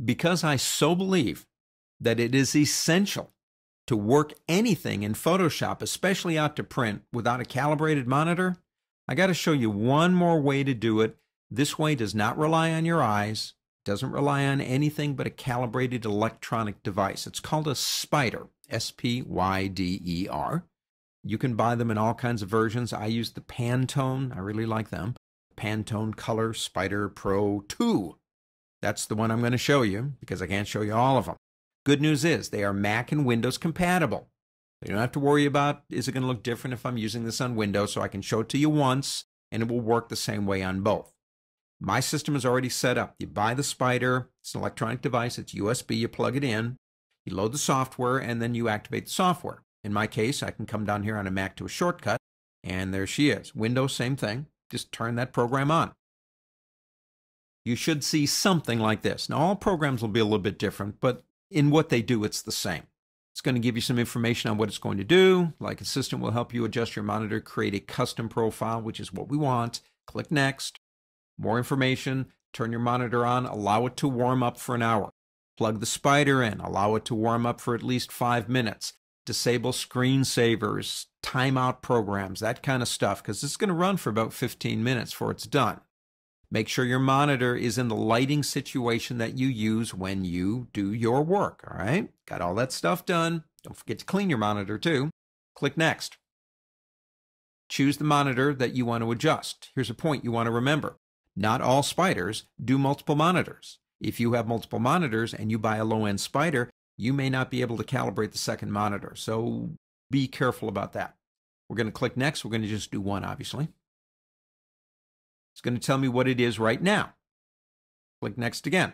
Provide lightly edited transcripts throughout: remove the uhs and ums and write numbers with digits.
Because I so believe that it is essential to work anything in Photoshop, especially out to print, without a calibrated monitor, I got to show you one more way to do it. This way does not rely on your eyes, doesn't rely on anything but a calibrated electronic device. It's called a Spyder, S-P-Y-D-E-R. You can buy them in all kinds of versions. I use the Pantone. I really like them. Pantone Color Spyder Pro 2. That's the one I'm going to show you because I can't show you all of them. Good news is they are Mac and Windows compatible. You don't have to worry about, is it going to look different if I'm using this on Windows? So I can show it to you once and it will work the same way on both. My system is already set up. You buy the Spyder. It's an electronic device. It's USB. You plug it in. You load the software and then you activate the software. In my case, I can come down here on a Mac to a shortcut and there she is. Windows, same thing. Just turn that program on. You should see something like this. Now, all programs will be a little bit different, but in what they do, it's the same. It's going to give you some information on what it's going to do. Like Assistant will help you adjust your monitor, create a custom profile, which is what we want. Click Next. More information. Turn your monitor on. Allow it to warm up for an hour. Plug the Spyder in. Allow it to warm up for at least 5 minutes. Disable screensavers, timeout programs, that kind of stuff, because it's going to run for about 15 minutes before it's done. Make sure your monitor is in the lighting situation that you use when you do your work, all right? Got all that stuff done. Don't forget to clean your monitor too. Click Next. Choose the monitor that you want to adjust. Here's a point you want to remember. Not all Spyders do multiple monitors. If you have multiple monitors and you buy a low-end Spyder, you may not be able to calibrate the second monitor, so be careful about that. We're going to click Next. We're going to just do one, obviously. It's going to tell me what it is right now. Click Next again.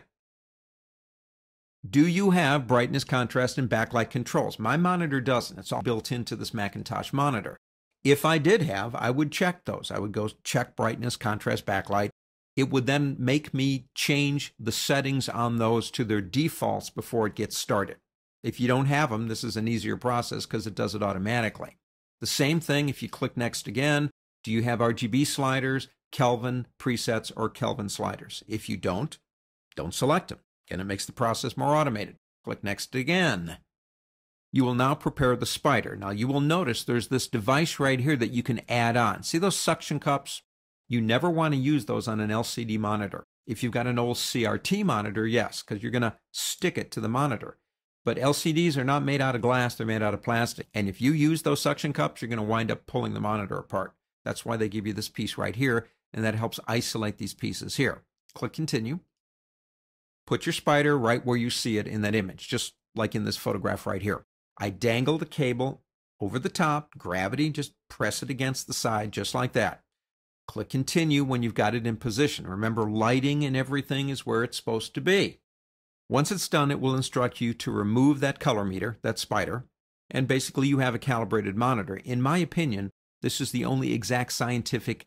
Do you have brightness, contrast, and backlight controls? My monitor doesn't. It's all built into this Macintosh monitor. If I did have, I would check those. I would go check brightness, contrast, backlight. It would then make me change the settings on those to their defaults before it gets started. If you don't have them, this is an easier process because it does it automatically. The same thing if you click Next again. Do you have RGB sliders, Kelvin presets, or Kelvin sliders? If you don't select them. Again, it makes the process more automated. Click Next again. You will now prepare the Spyder. Now you will notice there's this device right here that you can add on. See those suction cups? You never want to use those on an LCD monitor. If you've got an old CRT monitor, yes, because you're going to stick it to the monitor. But LCDs are not made out of glass, they're made out of plastic. And if you use those suction cups, you're going to wind up pulling the monitor apart. That's why they give you this piece right here, and that helps isolate these pieces here. Click Continue. Put your Spyder right where you see it in that image, just like in this photograph right here. I dangle the cable over the top, gravity, just press it against the side, just like that. Click Continue when you've got it in position. Remember, lighting and everything is where it's supposed to be. Once it's done, it will instruct you to remove that color meter, that Spyder, and basically you have a calibrated monitor. In my opinion, this is the only exact scientific,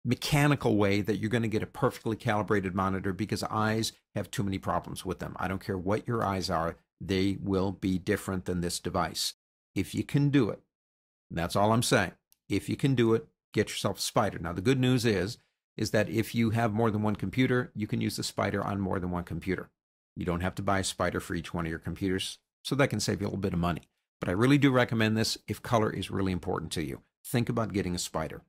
mechanical way that you're going to get a perfectly calibrated monitor because eyes have too many problems with them. I don't care what your eyes are, they will be different than this device. If you can do it, and that's all I'm saying, if you can do it, get yourself a Spyder. Now, the good news is that if you have more than one computer, you can use the Spyder on more than one computer. You don't have to buy a Spyder for each one of your computers, so that can save you a little bit of money. But I really do recommend this if color is really important to you. Think about getting a Spyder.